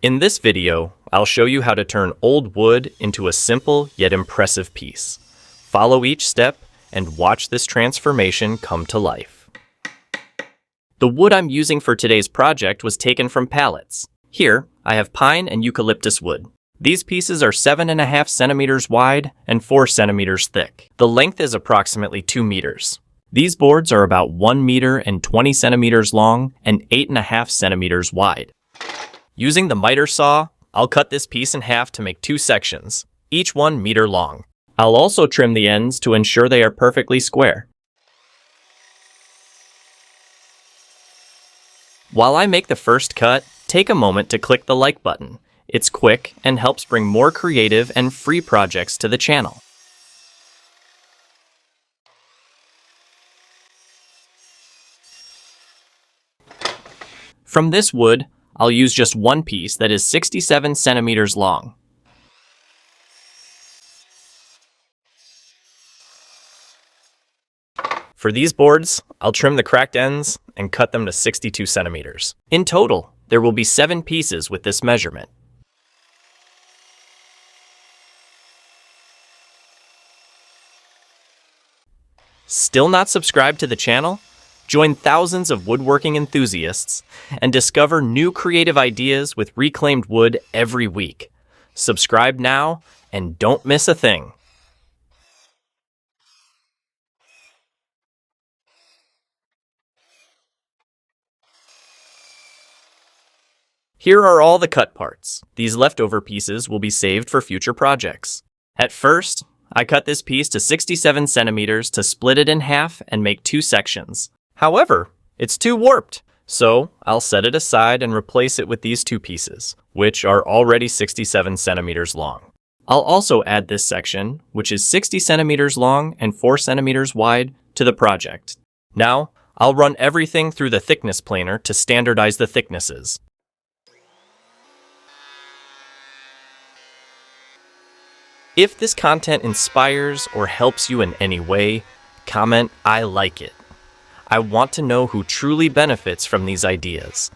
In this video, I'll show you how to turn old wood into a simple yet impressive piece. Follow each step and watch this transformation come to life. The wood I'm using for today's project was taken from pallets. Here, I have pine and eucalyptus wood. These pieces are 7.5 centimeters wide and 4 centimeters thick. The length is approximately 2 meters. These boards are about 1 meter and 20 centimeters long and 8.5 centimeters wide. Using the miter saw, I'll cut this piece in half to make 2 sections, each 1 meter long. I'll also trim the ends to ensure they are perfectly square. While I make the first cut, take a moment to click the like button. It's quick and helps bring more creative and free projects to the channel. From this wood, I'll use just one piece that is 67 centimeters long. For these boards, I'll trim the cracked ends and cut them to 62 centimeters. In total, there will be 7 pieces with this measurement. Still not subscribed to the channel? Join thousands of woodworking enthusiasts and discover new creative ideas with reclaimed wood every week. Subscribe now and don't miss a thing. Here are all the cut parts. These leftover pieces will be saved for future projects. At first, I cut this piece to 67 centimeters to split it in half and make 2 sections. However, it's too warped, so I'll set it aside and replace it with these 2 pieces, which are already 67 centimeters long. I'll also add this section, which is 60 centimeters long and 4 centimeters wide, to the project. Now, I'll run everything through the thickness planer to standardize the thicknesses. If this content inspires or helps you in any way, comment "I like it." I want to know who truly benefits from these ideas.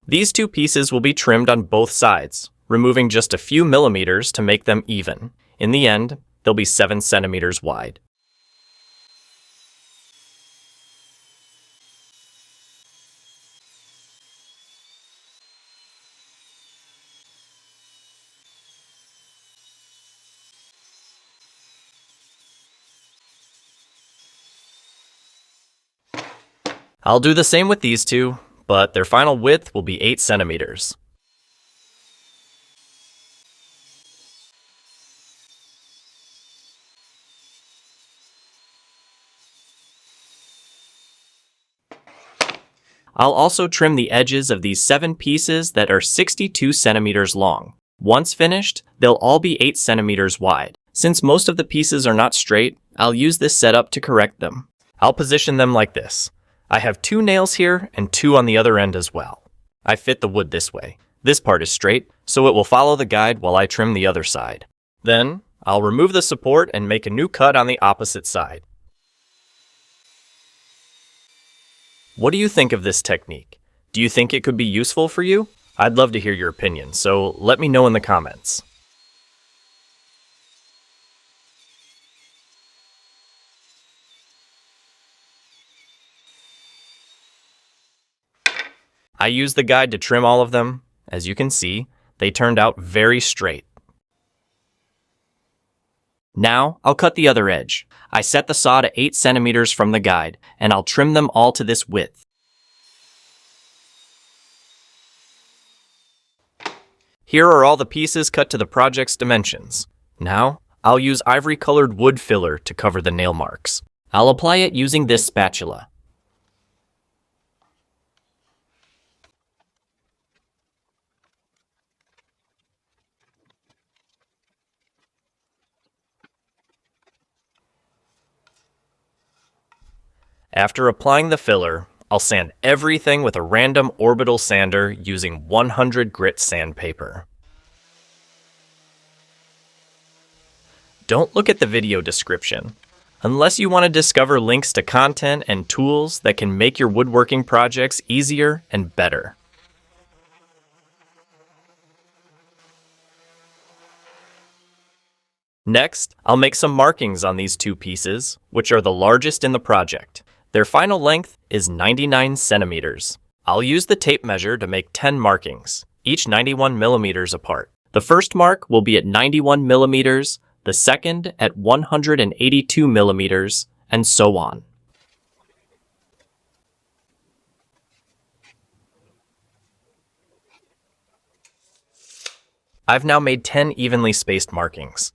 These 2 pieces will be trimmed on both sides, removing just a few millimeters to make them even. In the end, they'll be 7 centimeters wide. I'll do the same with these 2, but their final width will be 8 centimeters. I'll also trim the edges of these 7 pieces that are 62 centimeters long. Once finished, they'll all be 8 centimeters wide. Since most of the pieces are not straight, I'll use this setup to correct them. I'll position them like this. I have 2 nails here and 2 on the other end as well. I fit the wood this way. This part is straight, so it will follow the guide while I trim the other side. Then, I'll remove the support and make a new cut on the opposite side. What do you think of this technique? Do you think it could be useful for you? I'd love to hear your opinion, so let me know in the comments. I used the guide to trim all of them. As you can see, they turned out very straight. Now, I'll cut the other edge. I set the saw to 8 centimeters from the guide, and I'll trim them all to this width. Here are all the pieces cut to the project's dimensions. Now, I'll use ivory-colored wood filler to cover the nail marks. I'll apply it using this spatula. After applying the filler, I'll sand everything with a random orbital sander using 100 grit sandpaper. Don't look at the video description. unless you want to discover links to content and tools that can make your woodworking projects easier and better. Next, I'll make some markings on these two pieces, which are the largest in the project. Their final length is 99 centimeters. I'll use the tape measure to make 10 markings, each 91 millimeters apart. The first mark will be at 91 millimeters, the second at 182 millimeters, and so on. I've now made 10 evenly spaced markings.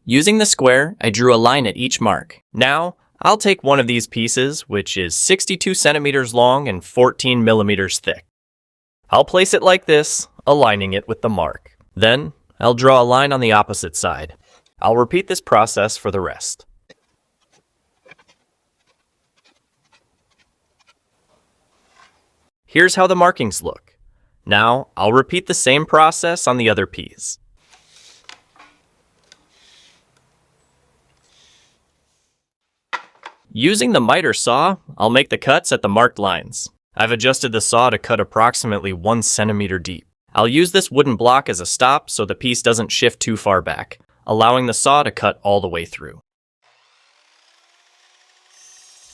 Using the square, I drew a line at each mark. Now, I'll take one of these pieces, which is 62 centimeters long and 14 millimeters thick. I'll place it like this, aligning it with the mark. Then, I'll draw a line on the opposite side. I'll repeat this process for the rest. Here's how the markings look. Now, I'll repeat the same process on the other piece. Using the miter saw, I'll make the cuts at the marked lines. I've adjusted the saw to cut approximately 1 centimeter deep. I'll use this wooden block as a stop so the piece doesn't shift too far back, allowing the saw to cut all the way through.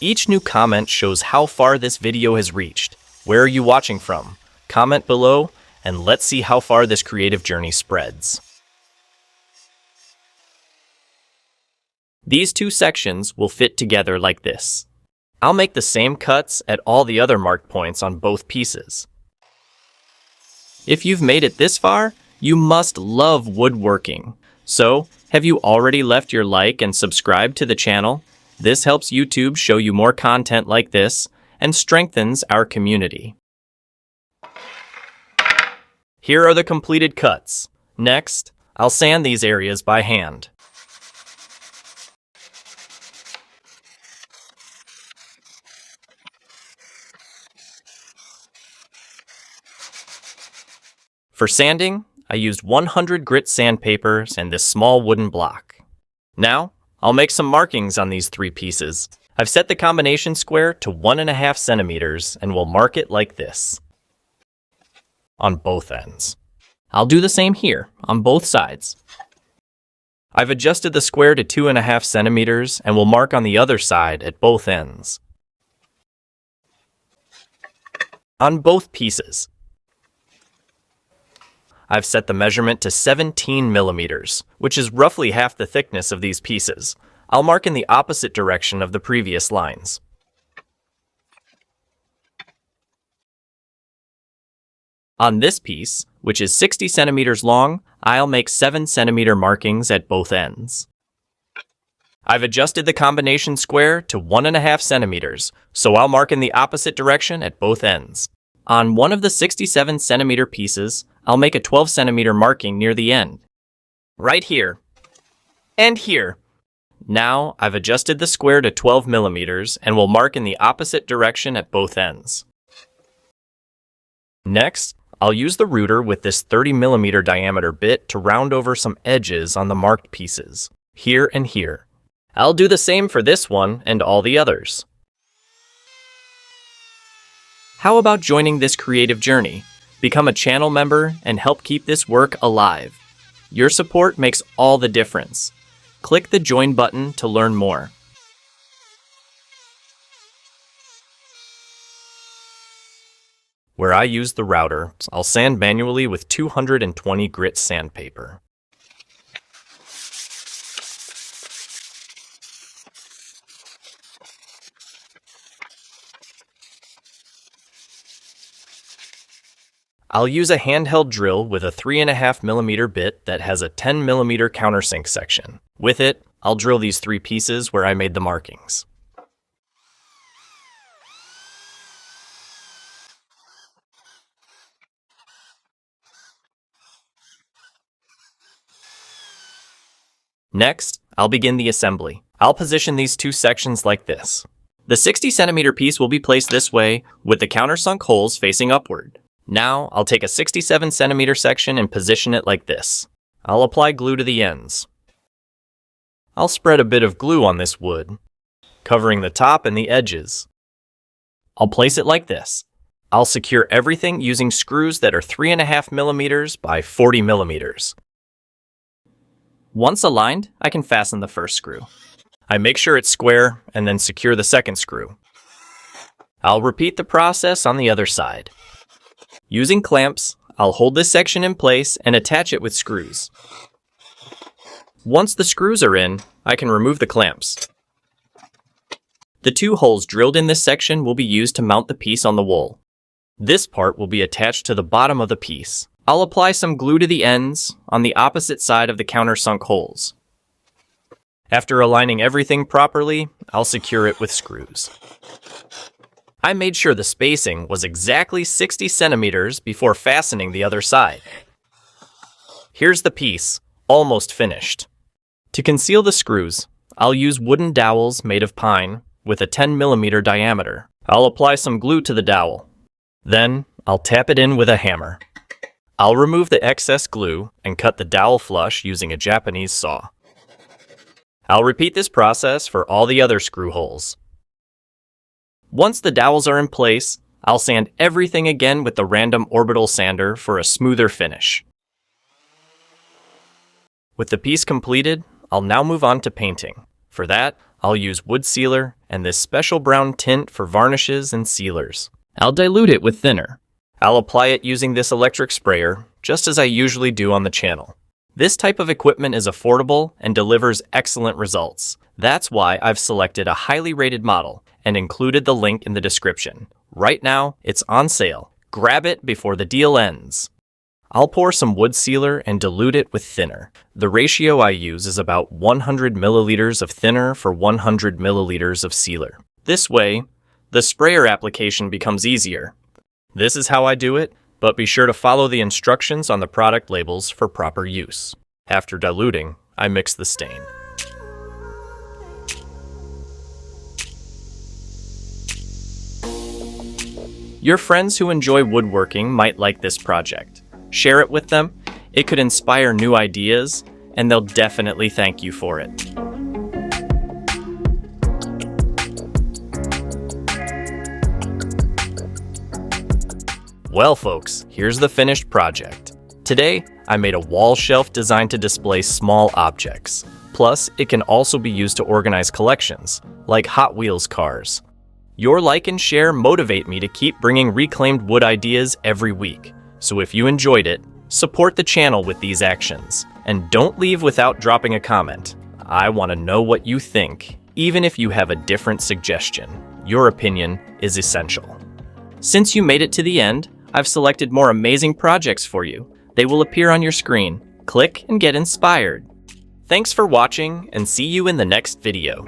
Each new comment shows how far this video has reached. Where are you watching from? Comment below, and let's see how far this creative journey spreads. These two sections will fit together like this. I'll make the same cuts at all the other marked points on both pieces. If you've made it this far, you must love woodworking. So, have you already left your like and subscribe to the channel? This helps YouTube show you more content like this and strengthens our community. Here are the completed cuts. Next, I'll sand these areas by hand. For sanding, I used 100 grit sandpapers and this small wooden block. Now, I'll make some markings on these three pieces. I've set the combination square to 1.5 centimeters and will mark it like this on both ends. I'll do the same here on both sides. I've adjusted the square to 2.5 centimeters and will mark on the other side at both ends. On both pieces, I've set the measurement to 17 millimeters, which is roughly half the thickness of these pieces. I'll mark in the opposite direction of the previous lines. On this piece, which is 60 centimeters long, I'll make 7 centimeter markings at both ends. I've adjusted the combination square to 1.5 centimeters, so I'll mark in the opposite direction at both ends. On one of the 67 centimeter pieces, I'll make a 12 centimeter marking near the end. Right here. And here. Now, I've adjusted the square to 12 millimeters and will mark in the opposite direction at both ends. Next, I'll use the router with this 30 millimeter diameter bit to round over some edges on the marked pieces, here and here. I'll do the same for this one and all the others. How about joining this creative journey? Become a channel member and help keep this work alive. Your support makes all the difference. Click the join button to learn more. Where I use the router, I'll sand manually with 220 grit sandpaper. I'll use a handheld drill with a 3.5 millimeter bit that has a 10 millimeter countersink section. With it, I'll drill these three pieces where I made the markings. Next, I'll begin the assembly. I'll position these two sections like this. The 60 centimeter piece will be placed this way with the countersunk holes facing upward. Now, I'll take a 67 centimeter section and position it like this. I'll apply glue to the ends. I'll spread a bit of glue on this wood, covering the top and the edges. I'll place it like this. I'll secure everything using screws that are 3.5 millimeters by 40 millimeters. Once aligned, I can fasten the first screw. I make sure it's square and then secure the second screw. I'll repeat the process on the other side. Using clamps, I'll hold this section in place and attach it with screws. Once the screws are in, I can remove the clamps. The 2 holes drilled in this section will be used to mount the piece on the wall. This part will be attached to the bottom of the piece. I'll apply some glue to the ends on the opposite side of the countersunk holes. After aligning everything properly, I'll secure it with screws. I made sure the spacing was exactly 60 centimeters before fastening the other side. Here's the piece, almost finished. To conceal the screws, I'll use wooden dowels made of pine with a 10 millimeter diameter. I'll apply some glue to the dowel. Then, I'll tap it in with a hammer. I'll remove the excess glue and cut the dowel flush using a Japanese saw. I'll repeat this process for all the other screw holes. Once the dowels are in place, I'll sand everything again with the random orbital sander for a smoother finish. With the piece completed, I'll now move on to painting. For that, I'll use wood sealer and this special brown tint for varnishes and sealers. I'll dilute it with thinner. I'll apply it using this electric sprayer, just as I usually do on the channel. This type of equipment is affordable and delivers excellent results. That's why I've selected a highly rated model and included the link in the description. Right now, it's on sale. Grab it before the deal ends. I'll pour some wood sealer and dilute it with thinner. The ratio I use is about 100 milliliters of thinner for 100 milliliters of sealer. This way, the sprayer application becomes easier. This is how I do it, but be sure to follow the instructions on the product labels for proper use. After diluting, I mix the stain. Your friends who enjoy woodworking might like this project. Share it with them. It could inspire new ideas, and they'll definitely thank you for it. Well, folks, here's the finished project. Today, I made a wall shelf designed to display small objects. Plus, it can also be used to organize collections, like Hot Wheels cars. Your like and share motivate me to keep bringing reclaimed wood ideas every week. So if you enjoyed it, support the channel with these actions. And don't leave without dropping a comment. I want to know what you think, even if you have a different suggestion. Your opinion is essential. Since you made it to the end, I've selected more amazing projects for you. They will appear on your screen. Click and get inspired. Thanks for watching, and see you in the next video.